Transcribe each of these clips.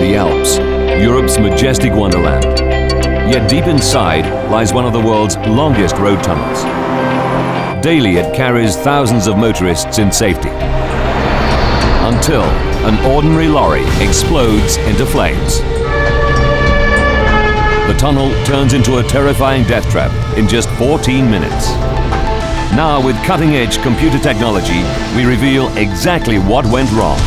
The Alps, Europe's majestic wonderland. Yet deep inside lies one of the world's longest road tunnels. Daily it carries thousands of motorists in safety. Until an ordinary lorry explodes into flames. The tunnel turns into a terrifying death trap in just 14 minutes. Now, with cutting-edge computer technology, we reveal exactly what went wrong.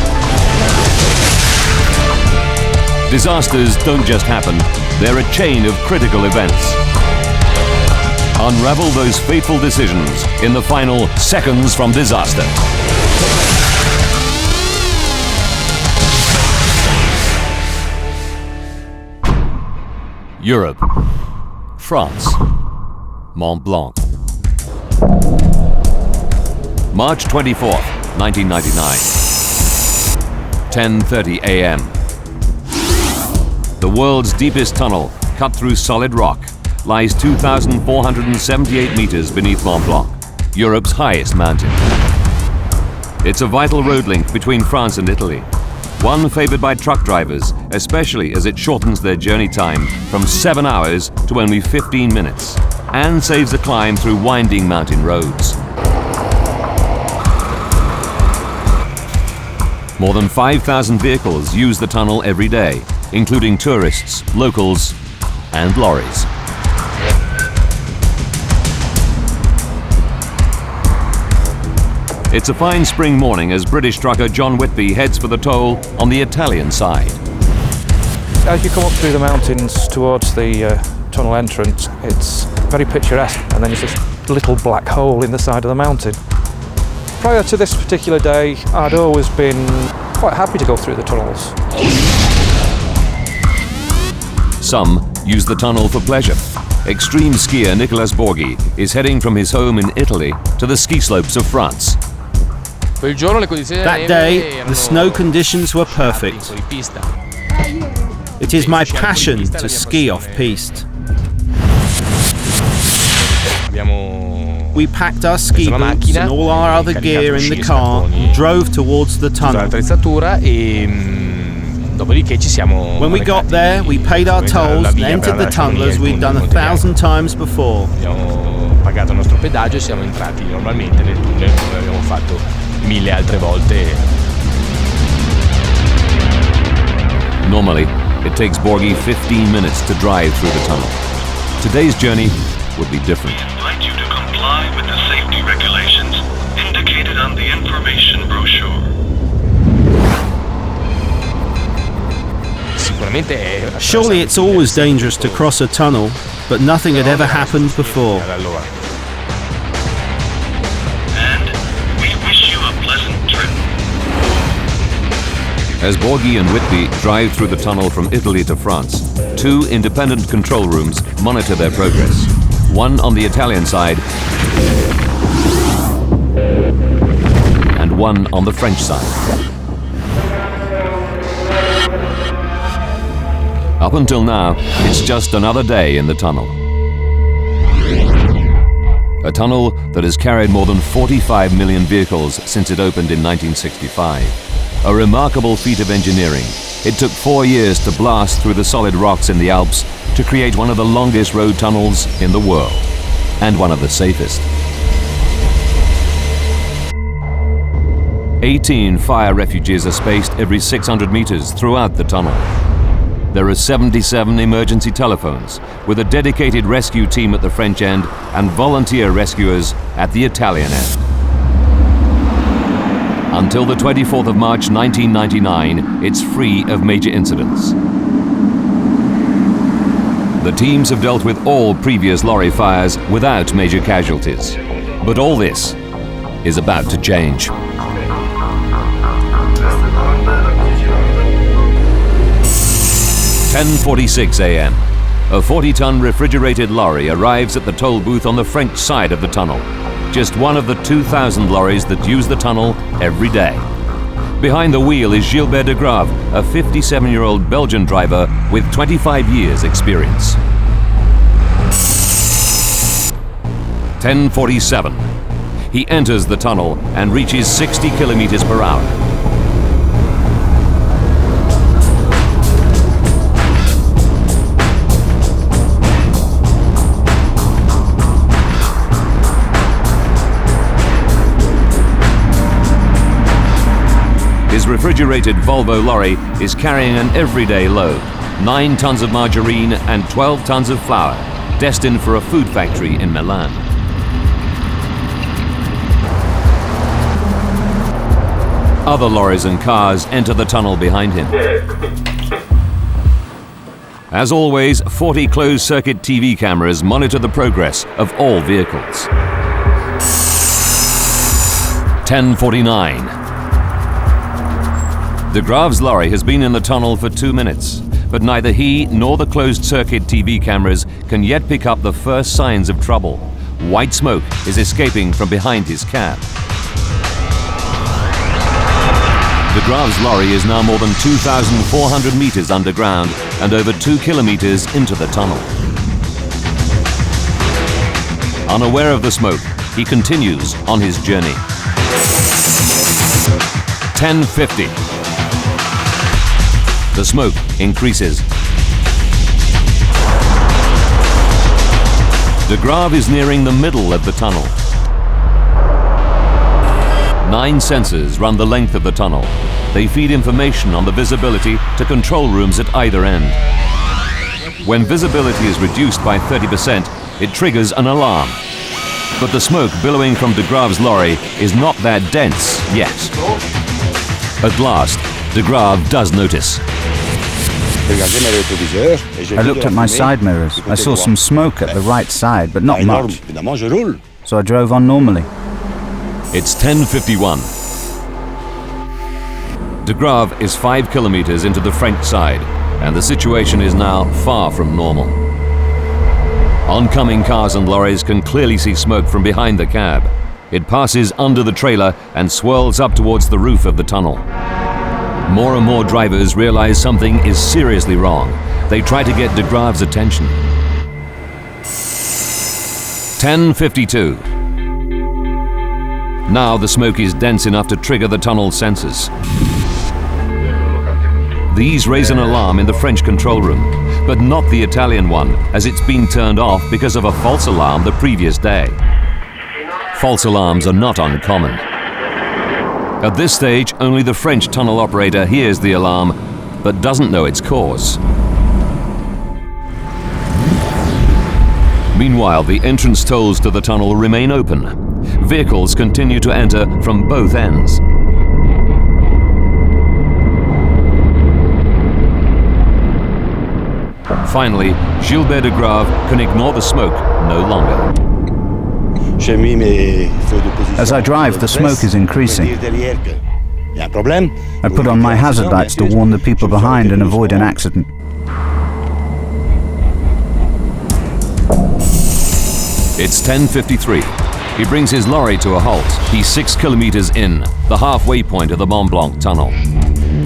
Disasters don't just happen, they're a chain of critical events. Unravel those fateful decisions in the final seconds from disaster. Europe, France, Mont Blanc. March 24th, 1999. 10:30 a.m. The world's deepest tunnel, cut through solid rock, lies 2,478 meters beneath Mont Blanc, Europe's highest mountain. It's a vital road link between France and Italy, one favored by truck drivers, especially as it shortens their journey time from 7 hours to only 15 minutes, and saves the climb through winding mountain roads. More than 5,000 vehicles use the tunnel every day, including tourists, locals, and lorries. It's a fine spring morning as British trucker John Whitby heads for the toll on the Italian side. As you come up through the mountains towards the tunnel entrance, it's very picturesque, and then there's this little black hole in the side of the mountain. Prior to this particular day, I'd always been quite happy to go through the tunnels. Some use the tunnel for pleasure. Extreme skier Nicolas Borghi is heading from his home in Italy to the ski slopes of France. That day, the snow conditions were perfect. It is my passion to ski off-piste. We packed our ski boots and all our other gear in the car and drove towards the tunnel. When we got there, we paid our tolls and entered the tunnel as we'd done 1,000 times before. Normally, it takes Borghi 15 minutes to drive through the tunnel. Today's journey would be different. We invite you to comply with the safety regulations indicated on the information brochure. Surely it's always dangerous to cross a tunnel, but nothing had ever happened before. And we wish you a pleasant trip. As Borghi and Whitby drive through the tunnel from Italy to France, two independent control rooms monitor their progress. One on the Italian side and one on the French side. Up until now, it's just another day in the tunnel. A tunnel that has carried more than 45 million vehicles since it opened in 1965. A remarkable feat of engineering. It took 4 years to blast through the solid rocks in the Alps to create one of the longest road tunnels in the world, and one of the safest. 18 fire refuges are spaced every 600 meters throughout the tunnel. There are 77 emergency telephones, with a dedicated rescue team at the French end and volunteer rescuers at the Italian end. Until the 24th of March 1999, it's free of major incidents. The teams have dealt with all previous lorry fires without major casualties. But all this is about to change. 10:46 a.m. A 40-ton refrigerated lorry arrives at the toll booth on the French side of the tunnel. Just one of the 2,000 lorries that use the tunnel every day. Behind the wheel is Gilbert de Grave, a 57-year-old Belgian driver with 25 years experience. 10:47. He enters the tunnel and reaches 60 kilometers per hour. His refrigerated Volvo lorry is carrying an everyday load, 9 tons of margarine and 12 tons of flour, destined for a food factory in Milan. Other lorries and cars enter the tunnel behind him. As always, 40 closed-circuit TV cameras monitor the progress of all vehicles. 10:49. De Graaf's lorry has been in the tunnel for 2 minutes, but neither he nor the closed-circuit TV cameras can yet pick up the first signs of trouble. White smoke is escaping from behind his cab. De Graaf's lorry is now more than 2,400 meters underground and over 2 kilometers into the tunnel. Unaware of the smoke, he continues on his journey. 10:50. The smoke increases. De Graaf is nearing the middle of the tunnel. 9 sensors run the length of the tunnel. They feed information on the visibility to control rooms at either end. When visibility is reduced by 30%, it triggers an alarm. But the smoke billowing from De Graaf's lorry is not that dense yet. At last, De Graaf does notice. I looked at my side mirrors. I saw some smoke at the right side, but not much. So I drove on normally. It's 10:51. De Graaf is 5 kilometers into the French side, and the situation is now far from normal. Oncoming cars and lorries can clearly see smoke from behind the cab. It passes under the trailer and swirls up towards the roof of the tunnel. More and more drivers realize something is seriously wrong. They try to get De Graaf's attention. 10:52. Now the smoke is dense enough to trigger the tunnel sensors. These raise an alarm in the French control room, but not the Italian one, as it's been turned off because of a false alarm the previous day. False alarms are not uncommon. At this stage, only the French tunnel operator hears the alarm, but doesn't know its cause. Meanwhile, the entrance tolls to the tunnel remain open. Vehicles continue to enter from both ends. Finally, Gilbert de Graaf can ignore the smoke no longer. As I drive, the smoke is increasing. I put on my hazard lights to warn the people behind and avoid an accident. It's 10:53. He brings his lorry to a halt. He's 6 kilometers in, the halfway point of the Mont Blanc tunnel.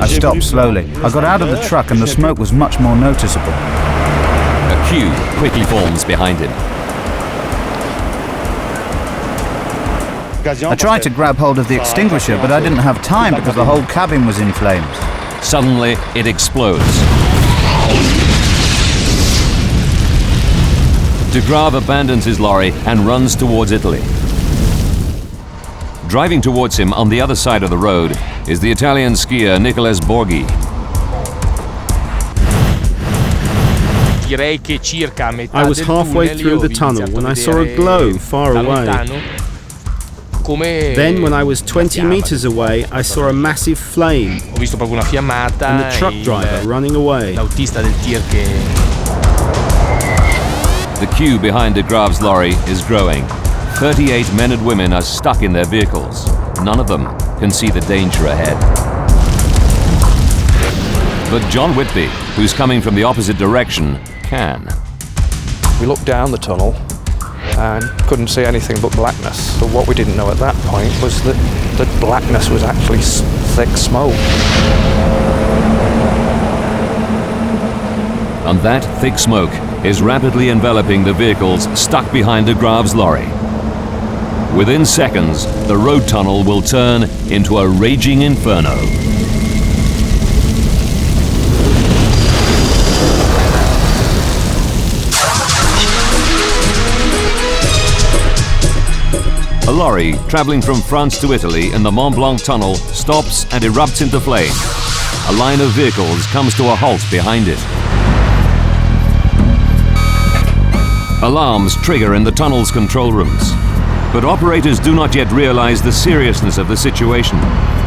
I stopped slowly. I got out of the truck and the smoke was much more noticeable. A queue quickly forms behind him. I tried to grab hold of the extinguisher, but I didn't have time because the whole cabin was in flames. Suddenly, it explodes. De Graaf abandons his lorry and runs towards Italy. Driving towards him on the other side of the road is the Italian skier Nicolas Borghi. I was halfway through the tunnel when I saw a glow far away. Then, when I was 20 meters away, I saw a massive flame and the truck driver running away. The queue behind De Graaf's lorry is growing. 38 men and women are stuck in their vehicles. None of them can see the danger ahead. But John Whitby, who's coming from the opposite direction, can. We looked down the tunnel and couldn't see anything but blackness. But what we didn't know at that point was that blackness was actually thick smoke. And that thick smoke is rapidly enveloping the vehicles stuck behind De Graaf's lorry. Within seconds, the road tunnel will turn into a raging inferno. lorry traveling from France to Italy in the Mont Blanc tunnel stops and erupts into flame. A line of vehicles comes to a halt behind it. Alarms trigger in the tunnel's control rooms. But operators do not yet realize the seriousness of the situation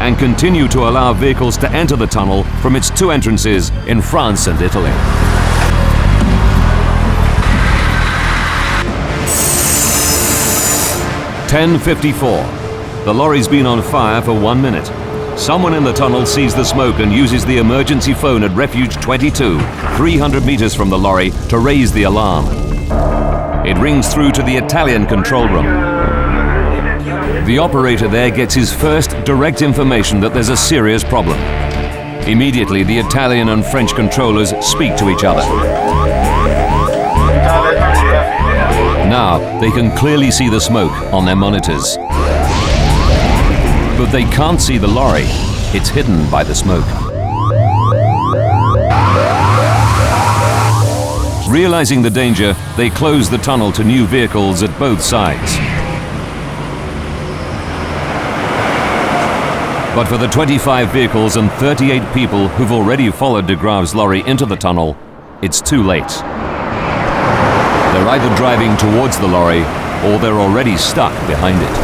and continue to allow vehicles to enter the tunnel from its two entrances in France and Italy. "10:54. The lorry's been on fire for 1 minute. Someone in the tunnel sees the smoke and uses the emergency phone at Refuge 22, 300 meters from the lorry, to raise the alarm. It rings through to the Italian control room. The operator there gets his first direct information that there's a serious problem. Immediately, the Italian and French controllers speak to each other. Now, they can clearly see the smoke on their monitors. But they can't see the lorry. It's hidden by the smoke. Realizing the danger, they close the tunnel to new vehicles at both sides. But for the 25 vehicles and 38 people who've already followed de Graaf's lorry into the tunnel, it's too late. They're either driving towards the lorry or they're already stuck behind it.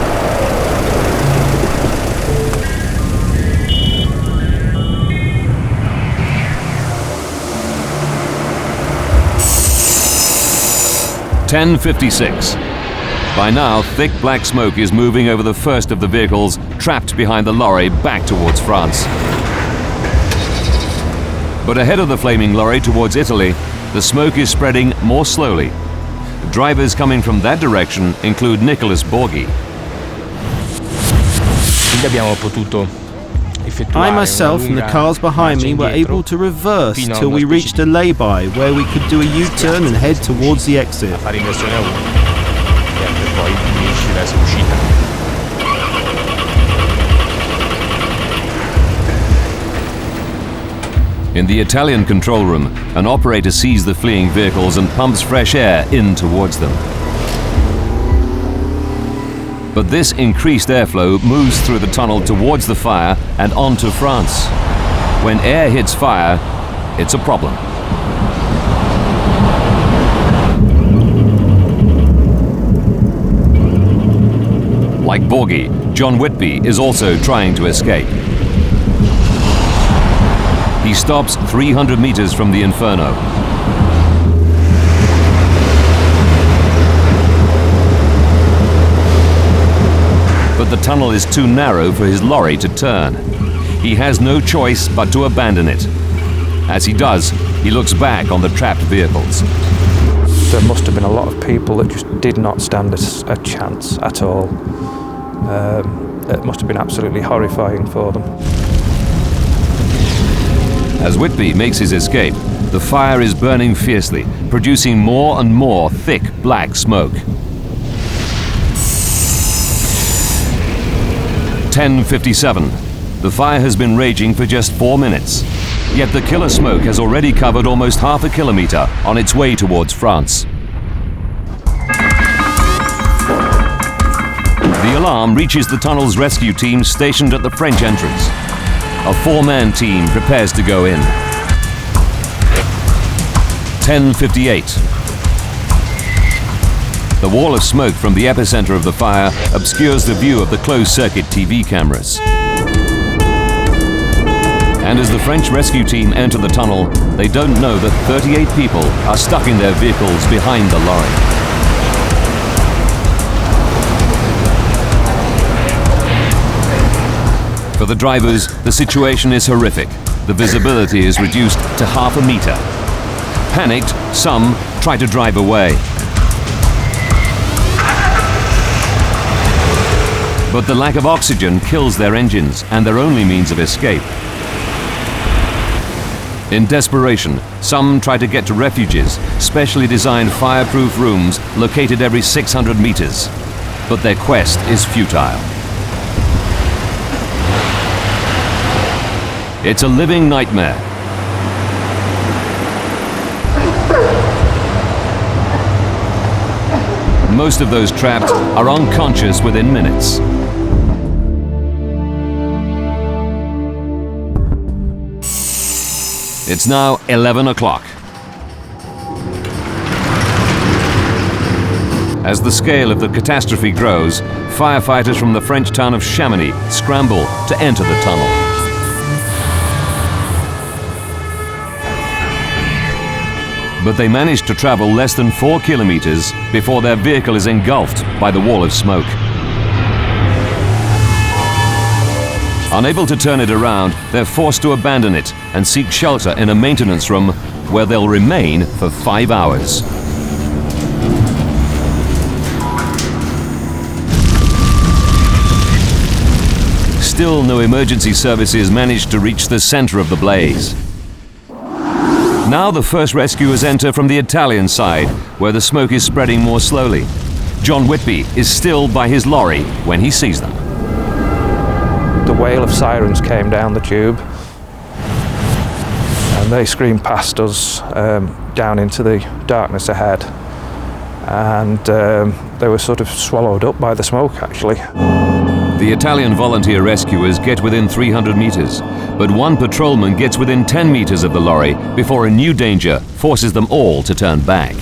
"10:56. By now, thick black smoke is moving over the first of the vehicles trapped behind the lorry back towards France. But ahead of the flaming lorry towards Italy, the smoke is spreading more slowly. Drivers coming from that direction include Nicholas Borghi. I myself and the cars behind me were able to reverse till we reached a lay-by where we could do a U-turn and head towards the exit. In the Italian control room, an operator sees the fleeing vehicles and pumps fresh air in towards them. But this increased airflow moves through the tunnel towards the fire and onto France. When air hits fire, it's a problem. Like Borghi, John Whitby is also trying to escape. He stops 300 meters from the Inferno. But the tunnel is too narrow for his lorry to turn. He has no choice but to abandon it. As he does, he looks back on the trapped vehicles. There must have been a lot of people that just did not stand a chance at all. It must have been absolutely horrifying for them. As Whitby makes his escape, the fire is burning fiercely, producing more and more thick black smoke. 10:57. The fire has been raging for just 4 minutes. Yet the killer smoke has already covered almost half a kilometer on its way towards France. The alarm reaches the tunnel's rescue team stationed at the French entrance. A 4-man team prepares to go in. 10:58. The wall of smoke from the epicenter of the fire obscures the view of the closed-circuit TV cameras. And as the French rescue team enter the tunnel, they don't know that 38 people are stuck in their vehicles behind the lorry. For the drivers, the situation is horrific. The visibility is reduced to half a meter. Panicked, some try to drive away. But the lack of oxygen kills their engines and their only means of escape. In desperation, some try to get to refuges, specially designed fireproof rooms located every 600 meters. But their quest is futile. It's a living nightmare. Most of those trapped are unconscious within minutes. It's now 11 o'clock. As the scale of the catastrophe grows, firefighters from the French town of Chamonix scramble to enter the tunnel. But they manage to travel less than 4 kilometers before their vehicle is engulfed by the wall of smoke. Unable to turn it around, they're forced to abandon it and seek shelter in a maintenance room where they'll remain for 5 hours. Still, no emergency services managed to reach the center of the blaze. Now the first rescuers enter from the Italian side, where the smoke is spreading more slowly. John Whitby is still by his lorry when he sees them. The wail of sirens came down the tube, and they screamed past us down into the darkness ahead. And they were sort of swallowed up by the smoke, actually. The Italian volunteer rescuers get within 300 meters, but one patrolman gets within 10 meters of the lorry before a new danger forces them all to turn back.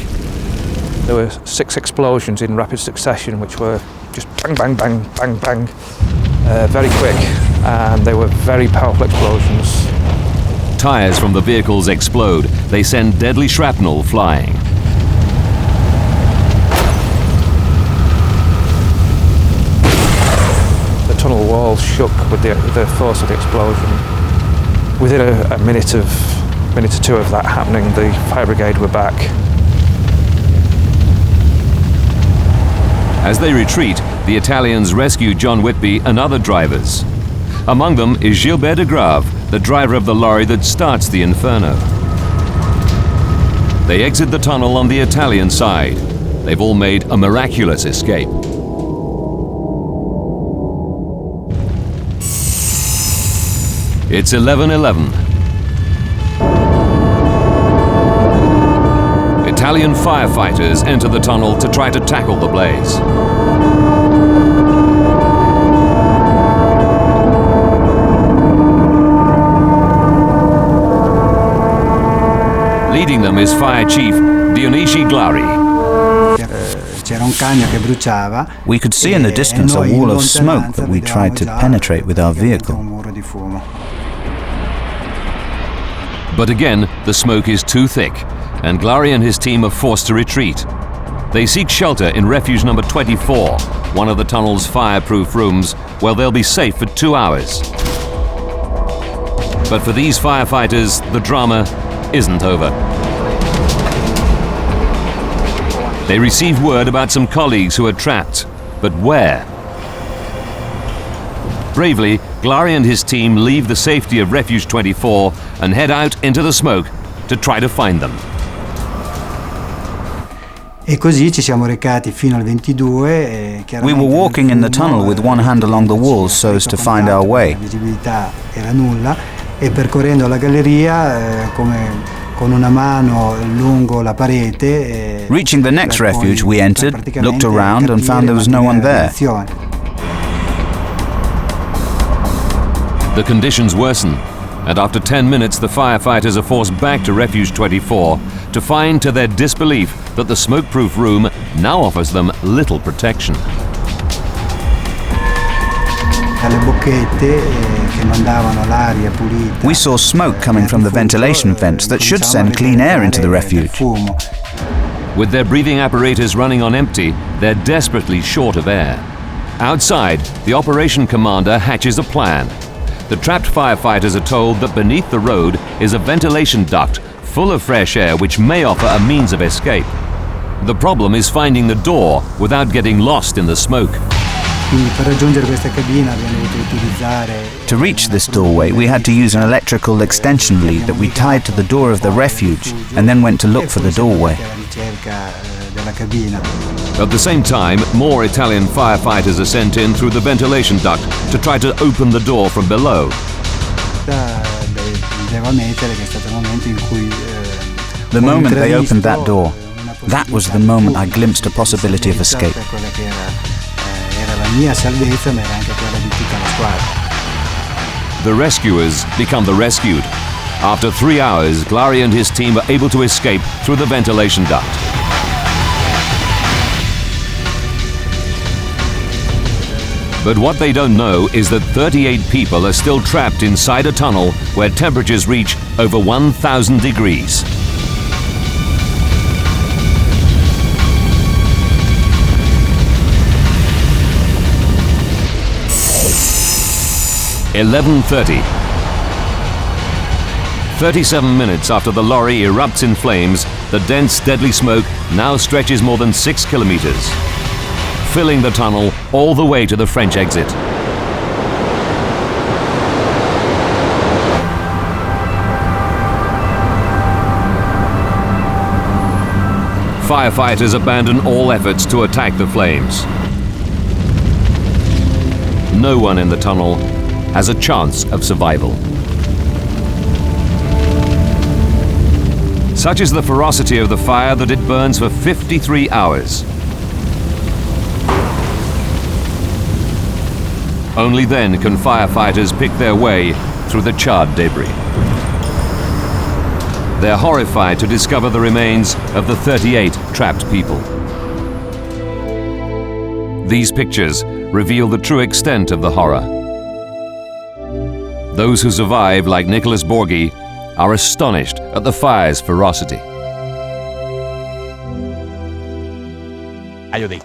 There were 6 explosions in rapid succession, which were just bang, bang, bang, bang, bang, very quick, and they were very powerful explosions. Tires from the vehicles explode. They send deadly shrapnel flying. The tunnel walls shook with the force of the explosion. Within a minute or two of that happening, the fire brigade were back. As they retreat, the Italians rescue John Whitby and other drivers. Among them is Gilbert de Grave, the driver of the lorry that starts the Inferno. They exit the tunnel on the Italian side. They've all made a miraculous escape. It's 11:11. Italian firefighters enter the tunnel to try to tackle the blaze. Leading them is Fire Chief Dionisi Glari. We could see in the distance a wall of smoke that we tried to penetrate with our vehicle. But again, the smoke is too thick, and Glari and his team are forced to retreat. They seek shelter in refuge number 24, one of the tunnel's fireproof rooms, where they'll be safe for 2 hours. But for these firefighters, the drama isn't over. They receive word about some colleagues who are trapped, but where? Bravely, Glari and his team leave the safety of Refuge 24 and head out into the smoke to try to find them. We were walking in the tunnel with one hand along the walls so as to find our way. Reaching the next refuge, we entered, looked around and found there was no one there. The conditions worsen, and after 10 minutes the firefighters are forced back to Refuge 24 to find to their disbelief that the smoke-proof room now offers them little protection. We saw smoke coming from the ventilation vents that should send clean air into the refuge. With their breathing apparatus running on empty, they're desperately short of air. Outside, the operation commander hatches a plan. The trapped firefighters are told that beneath the road is a ventilation duct full of fresh air which may offer a means of escape. The problem is finding the door without getting lost in the smoke. To reach this doorway, we had to use an electrical extension lead that we tied to the door of the refuge and then went to look for the doorway. At the same time, more Italian firefighters are sent in through the ventilation duct to try to open the door from below. The moment they opened that door, That was the moment I glimpsed a possibility of escape. The rescuers become the rescued. After 3 hours, Glary and his team are able to escape through the ventilation duct. But what they don't know is that 38 people are still trapped inside a tunnel where temperatures reach over 1,000 degrees. (11:30). 37 minutes after the lorry erupts in flames, the dense, deadly smoke now stretches more than 6 kilometers, filling the tunnel all the way to the French exit. Firefighters abandon all efforts to attack the flames. No one in the tunnel has a chance of survival. Such is the ferocity of the fire that it burns for 53 hours. Only then can firefighters pick their way through the charred debris. They're horrified to discover the remains of the 38 trapped people. These pictures reveal the true extent of the horror. Those who survive, like Nicholas Borghi, are astonished at the fire's ferocity.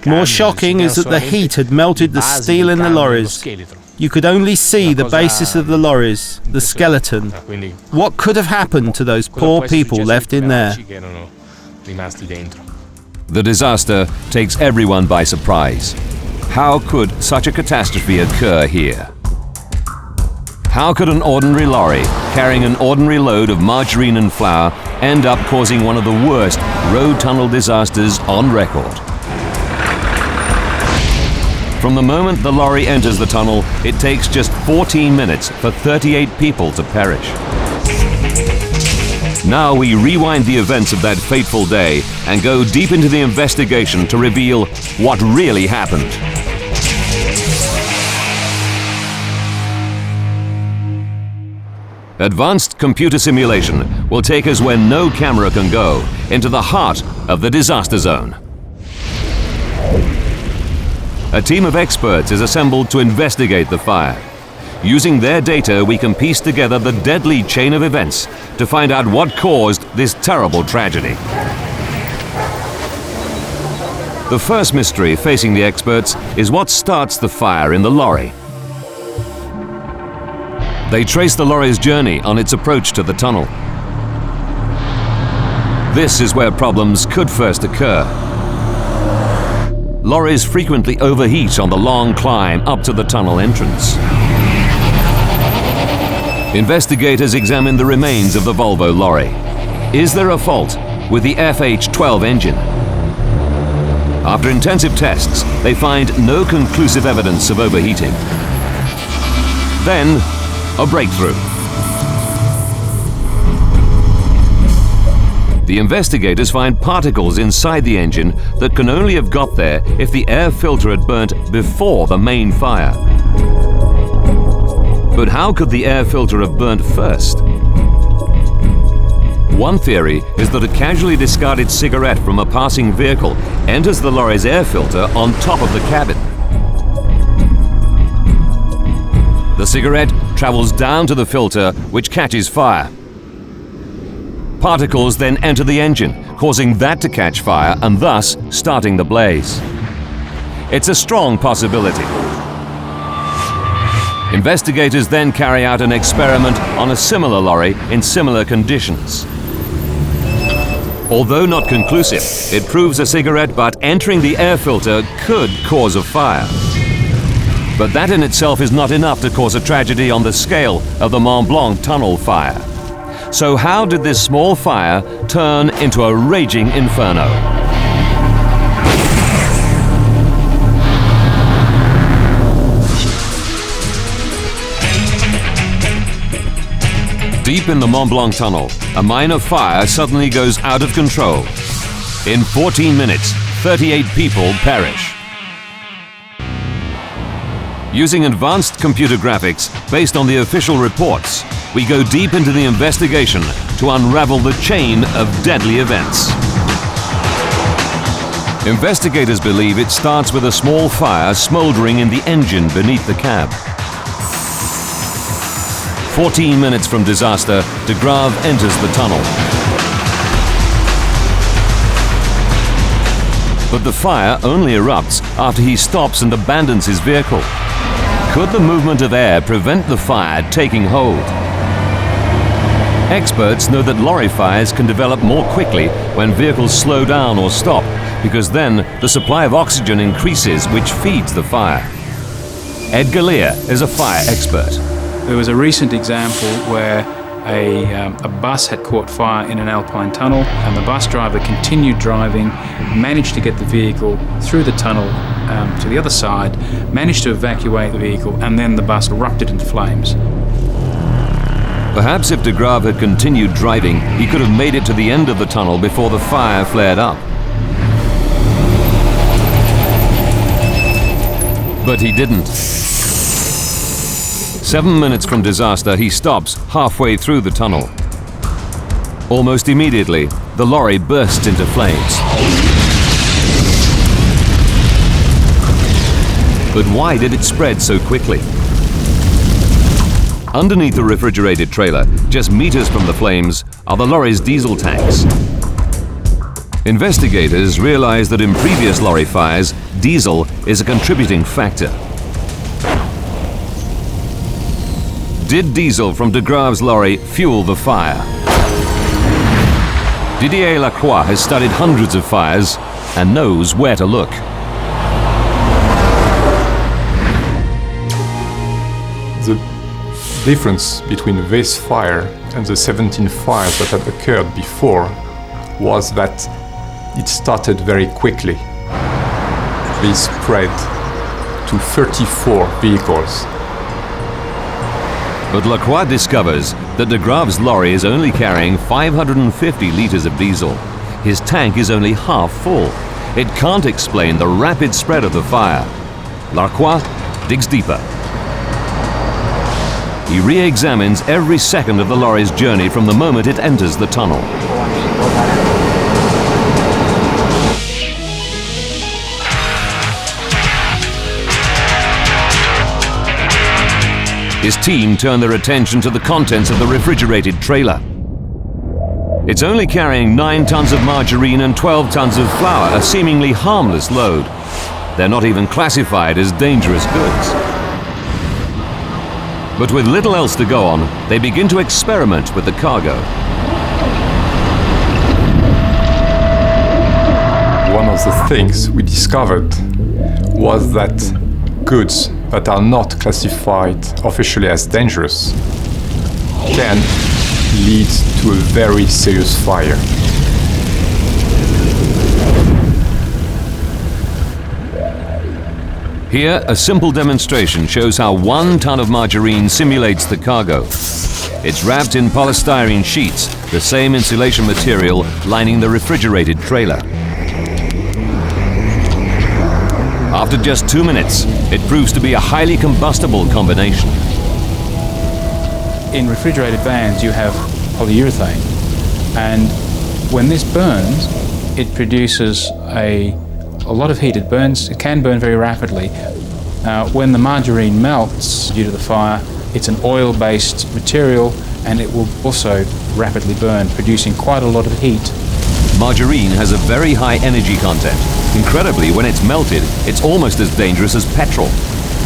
More shocking is that the heat had melted the steel in the lorries. You could only see the basis of the lorries, the skeleton. What could have happened to those poor people left in there? The disaster takes everyone by surprise. How could such a catastrophe occur here? How could an ordinary lorry carrying an ordinary load of margarine and flour end up causing one of the worst road tunnel disasters on record? From the moment the lorry enters the tunnel, it takes just 14 minutes for 38 people to perish. Now we rewind the events of that fateful day and go deep into the investigation to reveal what really happened. Advanced computer simulation will take us where no camera can go, into the heart of the disaster zone. A team of experts is assembled to investigate the fire. Using their data, we can piece together the deadly chain of events to find out what caused this terrible tragedy. The first mystery facing the experts is what starts the fire in the lorry. They trace the lorry's journey on its approach to the tunnel. This is where problems could first occur. Lorries frequently overheat on the long climb up to the tunnel entrance. Investigators examine the remains of the Volvo lorry. Is there a fault with the FH12 engine? After intensive tests, they find no conclusive evidence of overheating. Then, a breakthrough. The investigators find particles inside the engine that can only have got there if the air filter had burnt before the main fire. But how could the air filter have burnt first? One theory is that a casually discarded cigarette from a passing vehicle enters the lorry's air filter on top of the cabin. The cigarette travels down to the filter, which catches fire. Particles then enter the engine, causing that to catch fire and thus starting the blaze. It's a strong possibility. Investigators then carry out an experiment on a similar lorry in similar conditions. Although not conclusive, it proves a cigarette butt entering the air filter could cause a fire. But that in itself is not enough to cause a tragedy on the scale of the Mont Blanc tunnel fire. So how did this small fire turn into a raging inferno? Deep in the Mont Blanc tunnel, a minor fire suddenly goes out of control. In 14 minutes, 38 people perish. Using advanced computer graphics based on the official reports, we go deep into the investigation to unravel the chain of deadly events. Investigators believe it starts with a small fire smoldering in the engine beneath the cab. 14 minutes from disaster, de Grave enters the tunnel. But the fire only erupts after he stops and abandons his vehicle. Could the movement of air prevent the fire taking hold? Experts know that lorry fires can develop more quickly when vehicles slow down or stop, because then the supply of oxygen increases, which feeds the fire. Ed Galea is a fire expert. There was a recent example where a bus had caught fire in an alpine tunnel, and the bus driver continued driving, managed to get the vehicle through the tunnel to the other side, managed to evacuate the vehicle, and then the bus erupted into flames. Perhaps if de Grave had continued driving, he could have made it to the end of the tunnel before the fire flared up. But he didn't. 7 minutes from disaster, he stops halfway through the tunnel. Almost immediately, the lorry bursts into flames. But why did it spread so quickly? Underneath the refrigerated trailer, just meters from the flames, are the lorry's diesel tanks. Investigators realize that in previous lorry fires, diesel is a contributing factor. Did diesel from de Grave's lorry fuel the fire? Didier Lacroix has studied hundreds of fires and knows where to look. The difference between this fire and the 17 fires that had occurred before was that it started very quickly. They spread to 34 vehicles. But Lacroix discovers that de Grave's lorry is only carrying 550 liters of diesel. His tank is only half full. It can't explain the rapid spread of the fire. Lacroix digs deeper. He re-examines every second of the lorry's journey from the moment it enters the tunnel. His team turn their attention to the contents of the refrigerated trailer. It's only carrying 9 tons of margarine and 12 tons of flour, a seemingly harmless load. They're not even classified as dangerous goods. But with little else to go on, they begin to experiment with the cargo. One of the things we discovered was that goods that are not classified officially as dangerous can lead to a very serious fire. Here, a simple demonstration shows how 1 ton of margarine simulates the cargo. It's wrapped in polystyrene sheets, the same insulation material lining the refrigerated trailer. After just 2 minutes, it proves to be a highly combustible combination. In refrigerated vans, you have polyurethane, and when this burns, it produces a lot of heat. It can burn very rapidly. When the margarine melts due to the fire, it's an oil-based material, and it will also rapidly burn, producing quite a lot of heat. Margarine has a very high energy content. Incredibly, when it's melted, it's almost as dangerous as petrol.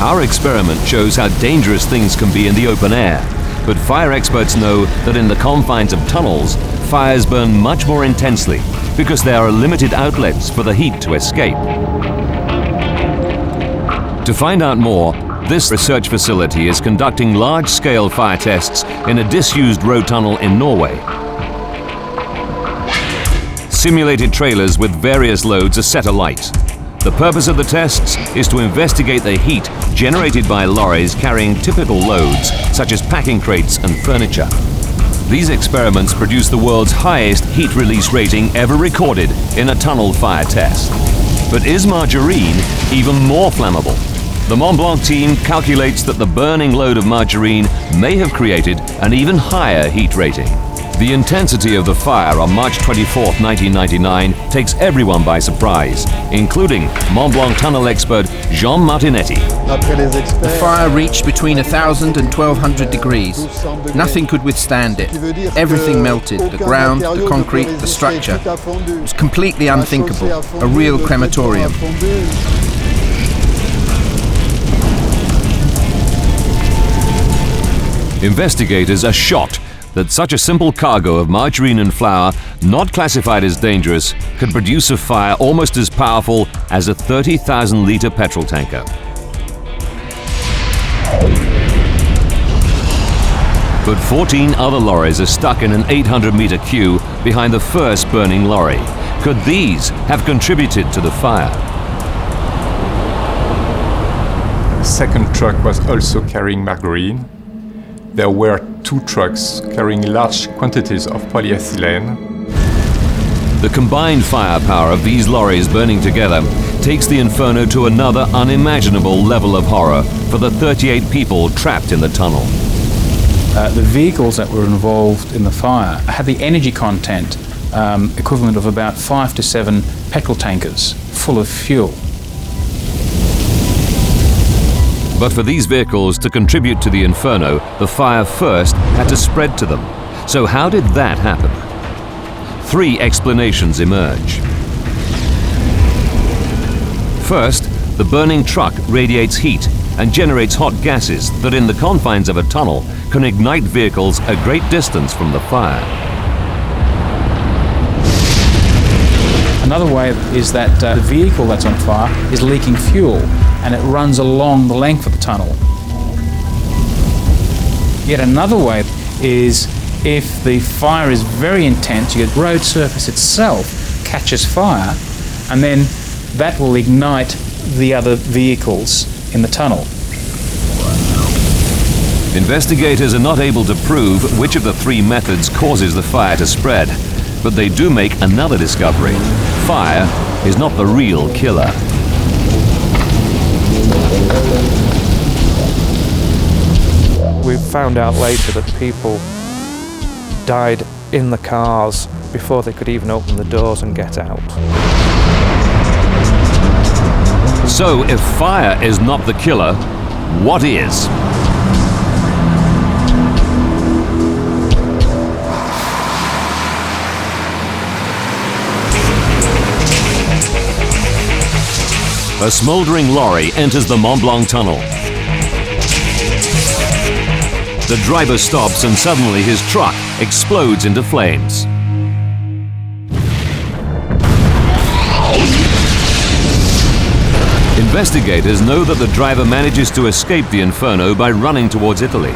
Our experiment shows how dangerous things can be in the open air. But fire experts know that in the confines of tunnels, fires burn much more intensely because there are limited outlets for the heat to escape. To find out more, this research facility is conducting large-scale fire tests in a disused road tunnel in Norway. Simulated trailers with various loads are set alight. The purpose of the tests is to investigate the heat generated by lorries carrying typical loads, such as packing crates and furniture. These experiments produced the world's highest heat release rating ever recorded in a tunnel fire test. But is margarine even more flammable? The Mont Blanc team calculates that the burning load of margarine may have created an even higher heat rating. The intensity of the fire on March 24, 1999 takes everyone by surprise, including Mont Blanc tunnel expert Jean Martinetti. The fire reached between 1,000 and 1,200 degrees. Nothing could withstand it. Everything melted, the ground, the concrete, the structure. It was completely unthinkable, a real crematorium. Investigators are shocked that such a simple cargo of margarine and flour, not classified as dangerous, could produce a fire almost as powerful as a 30,000-litre petrol tanker. But 14 other lorries are stuck in an 800-metre queue behind the first burning lorry. Could these have contributed to the fire? The second truck was also carrying margarine. There were 2 trucks carrying large quantities of polyethylene. The combined firepower of these lorries burning together takes the Inferno to another unimaginable level of horror for the 38 people trapped in the tunnel. The vehicles that were involved in the fire had the energy content equivalent of about 5 to 7 petrol tankers full of fuel. But for these vehicles to contribute to the Inferno, the fire first had to spread to them. So how did that happen? 3 explanations emerge. First, the burning truck radiates heat and generates hot gases that in the confines of a tunnel can ignite vehicles a great distance from the fire. Another way is that the vehicle that's on fire is leaking fuel and it runs along the length of the tunnel. Yet another way is if the fire is very intense, the road surface itself catches fire and then that will ignite the other vehicles in the tunnel. Investigators are not able to prove which of the 3 methods causes the fire to spread, but they do make another discovery. Fire is not the real killer. We found out later that people died in the cars before they could even open the doors and get out. So if fire is not the killer, what is? A smoldering lorry enters the Mont Blanc tunnel. The driver stops and suddenly his truck explodes into flames. Investigators know that the driver manages to escape the Inferno by running towards Italy.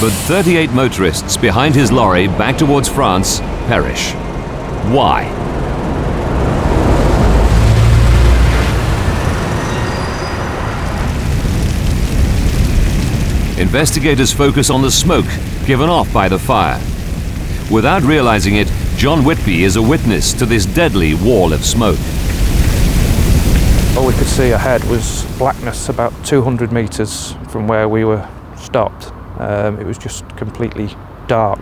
But 38 motorists behind his lorry back towards France perish. Why? Investigators focus on the smoke given off by the fire. Without realizing it, John Whitby is a witness to this deadly wall of smoke. All we could see ahead was blackness about 200 metres from where we were stopped. It was just completely dark.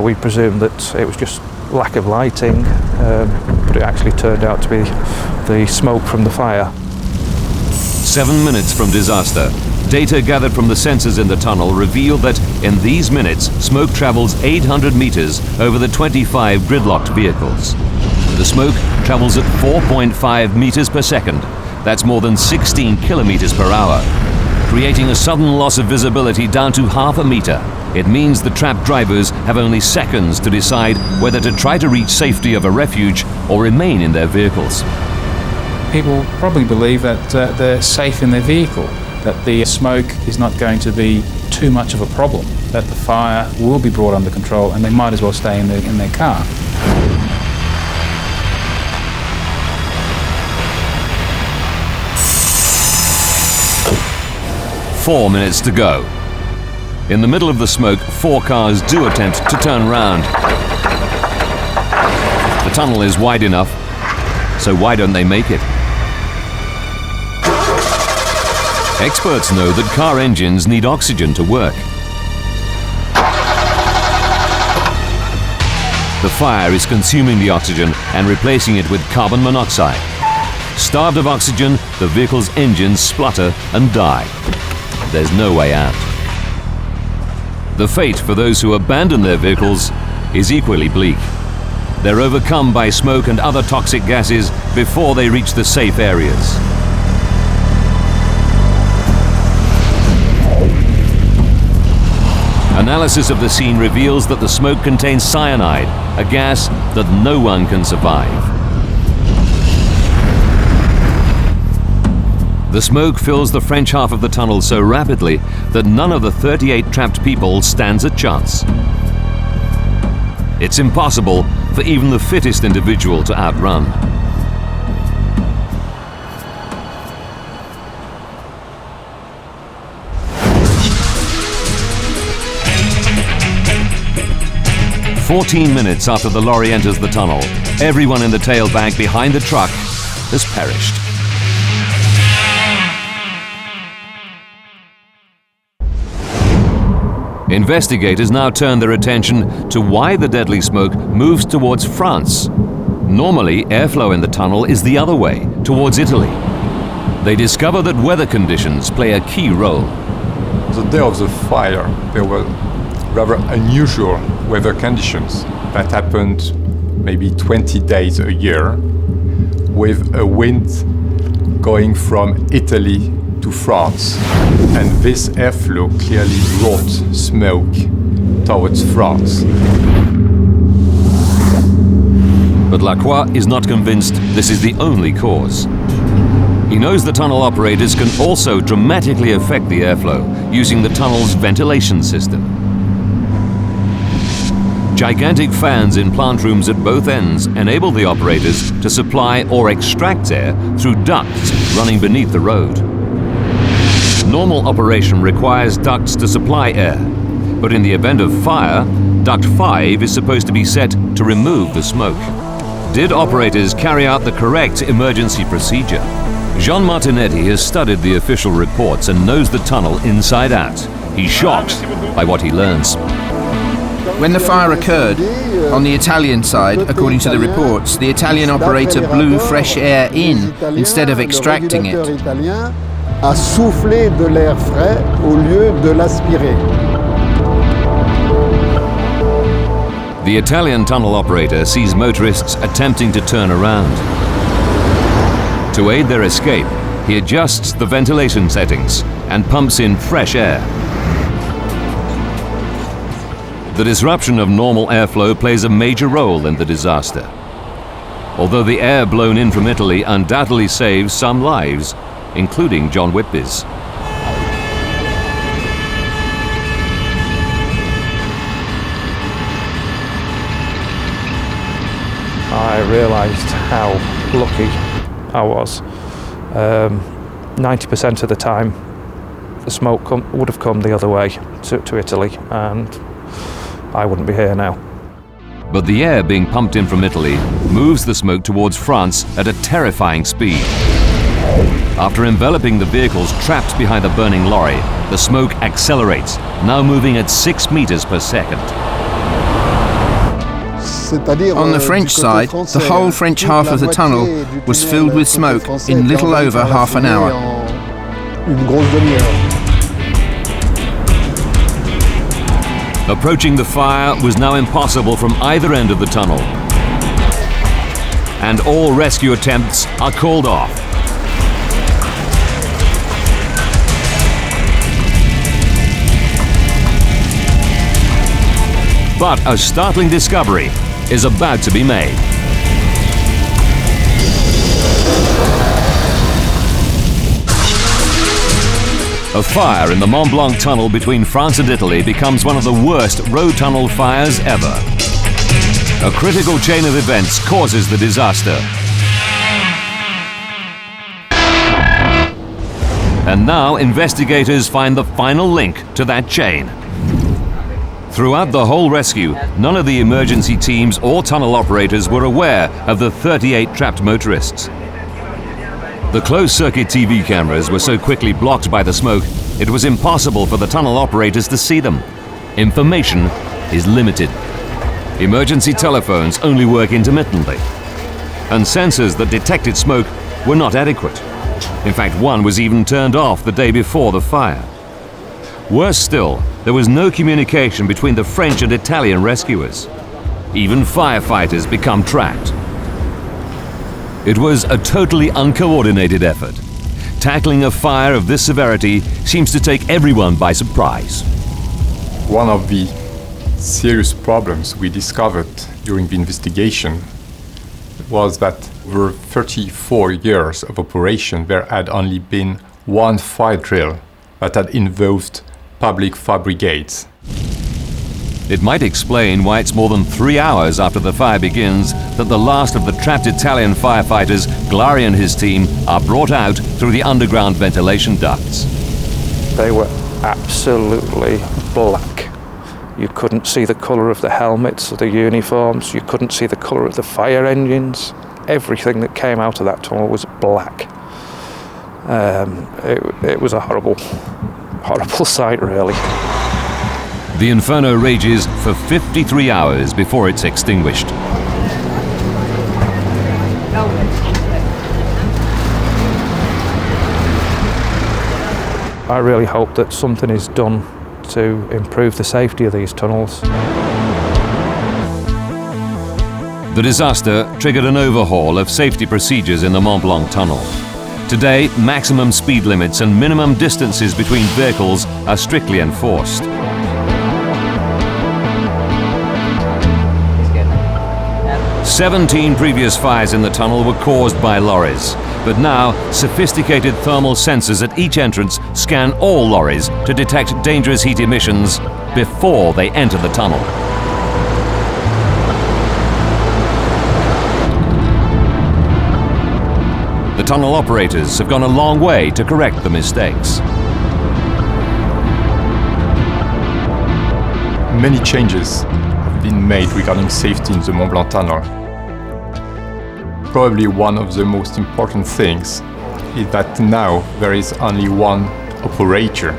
We presumed that it was just lack of lighting, but it actually turned out to be the smoke from the fire. 7 minutes from disaster. Data gathered from the sensors in the tunnel reveal that in these minutes, smoke travels 800 meters over the 25 gridlocked vehicles. The smoke travels at 4.5 meters per second. That's more than 16 kilometers per hour, creating a sudden loss of visibility down to half a meter. It means the trapped drivers have only seconds to decide whether to try to reach safety of a refuge or remain in their vehicles. People probably believe that they're safe in their vehicle, that the smoke is not going to be too much of a problem, that the fire will be brought under control and they might as well stay in their car. Four minutes to go. In the middle of the smoke, 4 cars do attempt to turn round. The tunnel is wide enough, so why don't they make it? Experts know that car engines need oxygen to work. The fire is consuming the oxygen and replacing it with carbon monoxide. Starved of oxygen, the vehicle's engines splutter and die. There's no way out. The fate for those who abandon their vehicles is equally bleak. They're overcome by smoke and other toxic gases before they reach the safe areas. Analysis of the scene reveals that the smoke contains cyanide, a gas that no one can survive. The smoke fills the French half of the tunnel so rapidly that none of the 38 trapped people stands a chance. It's impossible for even the fittest individual to outrun. "14 minutes after the lorry enters the tunnel, everyone in the tail bank behind the truck has perished." Investigators now turn their attention to why the deadly smoke moves towards France. Normally, airflow in the tunnel is the other way, towards Italy. They discover that weather conditions play a key role. The day of the fire, there were rather unusual weather conditions that happened maybe 20 days a year, with a wind going from Italy to France. And this airflow clearly brought smoke towards France. But Lacroix is not convinced this is the only cause. He knows the tunnel operators can also dramatically affect the airflow using the tunnel's ventilation system. Gigantic fans in plant rooms at both ends enable the operators to supply or extract air through ducts running beneath the road. Normal operation requires ducts to supply air, but in the event of fire, duct 5 is supposed to be set to remove the smoke. Did operators carry out the correct emergency procedure? Jean Martinetti has studied the official reports and knows the tunnel inside out. He's shocked by what he learns. When the fire occurred, on the Italian side, according to the reports, the Italian operator blew fresh air in instead of extracting it. A soufflé de l'air frais au lieu de l'aspirer. The Italian tunnel operator sees motorists attempting to turn around. To aid their escape, he adjusts the ventilation settings and pumps in fresh air. The disruption of normal airflow plays a major role in the disaster. Although the air blown in from Italy undoubtedly saves some lives, including John Whitby's. I realised how lucky I was. 90% of the time, the smoke would have come the other way to Italy, and I wouldn't be here now. But the air being pumped in from Italy moves the smoke towards France at a terrifying speed. After enveloping the vehicles trapped behind the burning lorry, the smoke accelerates, now moving at 6 meters per second. On the French side, the whole French half of the tunnel was filled with smoke in little over half an hour. Approaching the fire was now impossible from either end of the tunnel, and all rescue attempts are called off. But a startling discovery is about to be made. A fire in the Mont Blanc tunnel between France and Italy becomes one of the worst road tunnel fires ever. A critical chain of events causes the disaster. And now investigators find the final link to that chain. Throughout the whole rescue, none of the emergency teams or tunnel operators were aware of the 38 trapped motorists. The closed-circuit TV cameras were so quickly blocked by the smoke, it was impossible for the tunnel operators to see them. Information is limited. Emergency telephones only work intermittently. And sensors that detected smoke were not adequate. In fact, one was even turned off the day before the fire. Worse still, there was no communication between the French and Italian rescuers. Even firefighters become trapped. It was a totally uncoordinated effort. Tackling a fire of this severity seems to take everyone by surprise. One of the serious problems we discovered during the investigation was that over 34 years of operation, there had only been one fire drill that had involved public fire brigades. It might explain why it's more than 3 hours after the fire begins that the last of the trapped Italian firefighters, Glari and his team, are brought out through the underground ventilation ducts. They were absolutely black. You couldn't see the colour of the helmets or the uniforms. You couldn't see the colour of the fire engines. Everything that came out of that tunnel was black. It was a horrible sight, really. The Inferno rages for 53 hours before it's extinguished. I really hope that something is done to improve the safety of these tunnels. The disaster triggered an overhaul of safety procedures in the Mont Blanc tunnel. Today, maximum speed limits and minimum distances between vehicles are strictly enforced. "17 previous fires in the tunnel were caused by lorries, but now sophisticated thermal sensors at each entrance scan all lorries to detect dangerous heat emissions before they enter the tunnel." The tunnel operators have gone a long way to correct the mistakes. Many changes have been made regarding safety in the Mont Blanc tunnel. Probably one of the most important things is that now there is only one operator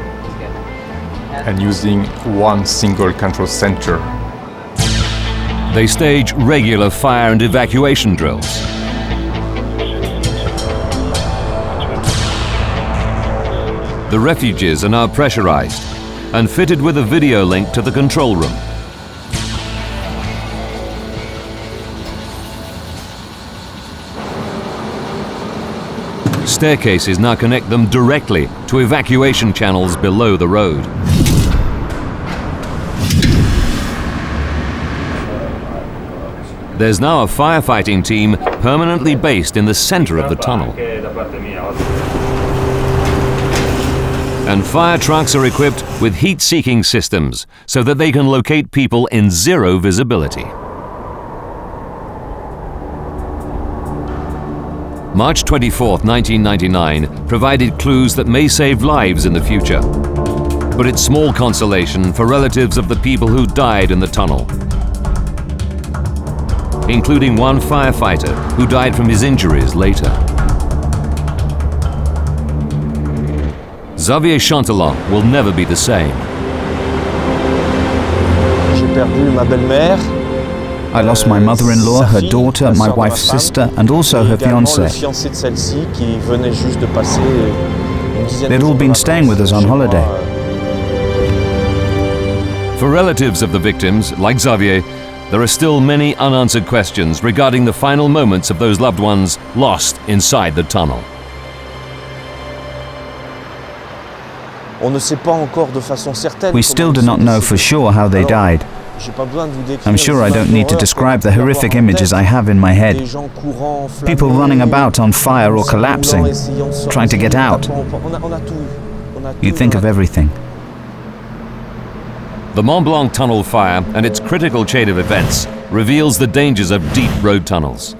and using one single control center. They stage regular fire and evacuation drills. The refuges are now pressurized and fitted with a video link to the control room. Staircases now connect them directly to evacuation channels below the road. There's now a firefighting team permanently based in the center of the tunnel. And fire trucks are equipped with heat-seeking systems so that they can locate people in zero visibility. March 24, 1999 provided clues that may save lives in the future. But it's small consolation for relatives of the people who died in the tunnel, including one firefighter who died from his injuries later. Xavier Chantelant will never be the same. I lost my mother-in-law, her daughter, my wife's sister, and also her fiancé. They'd all been staying with us on holiday. For relatives of the victims, like Xavier, there are still many unanswered questions regarding the final moments of those loved ones lost inside the tunnel. We still do not know for sure how they died. I'm sure I don't need to describe the horrific images I have in my head. People running about on fire or collapsing, trying to get out. You think of everything. The Mont Blanc tunnel fire and its critical chain of events reveals the dangers of deep road tunnels.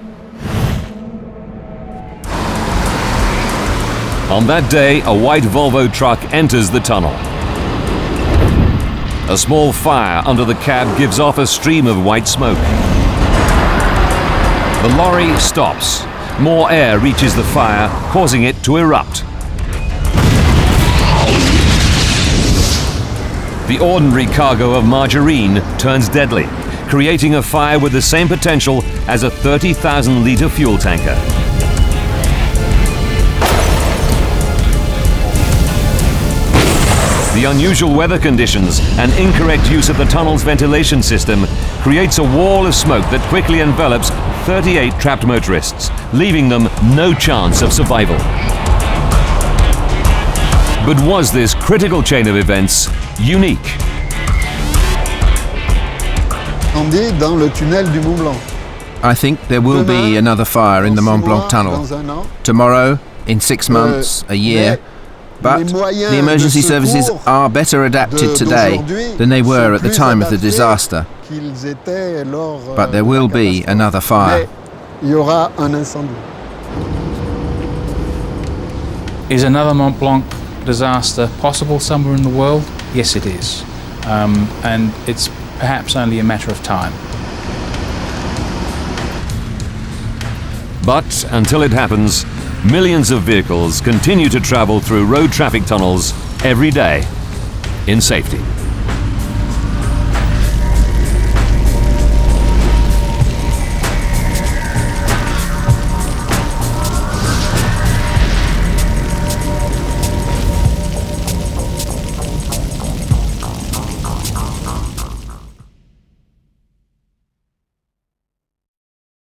On that day, a white Volvo truck enters the tunnel. A small fire under the cab gives off a stream of white smoke. The lorry stops. More air reaches the fire, causing it to erupt. The ordinary cargo of margarine turns deadly, creating a fire with the same potential as a 30,000-litre fuel tanker. The unusual weather conditions and incorrect use of the tunnel's ventilation system creates a wall of smoke that quickly envelops 38 trapped motorists, leaving them no chance of survival. But was this critical chain of events unique? I think there will be another fire in the Mont Blanc tunnel. Tomorrow, in 6 months, a year. But the emergency services are better adapted today than they were at the time of the disaster. But there will be another fire. Is another Mont Blanc disaster possible somewhere in the world? Yes, it is. And it's perhaps only a matter of time. But until it happens, millions of vehicles continue to travel through road traffic tunnels every day in safety.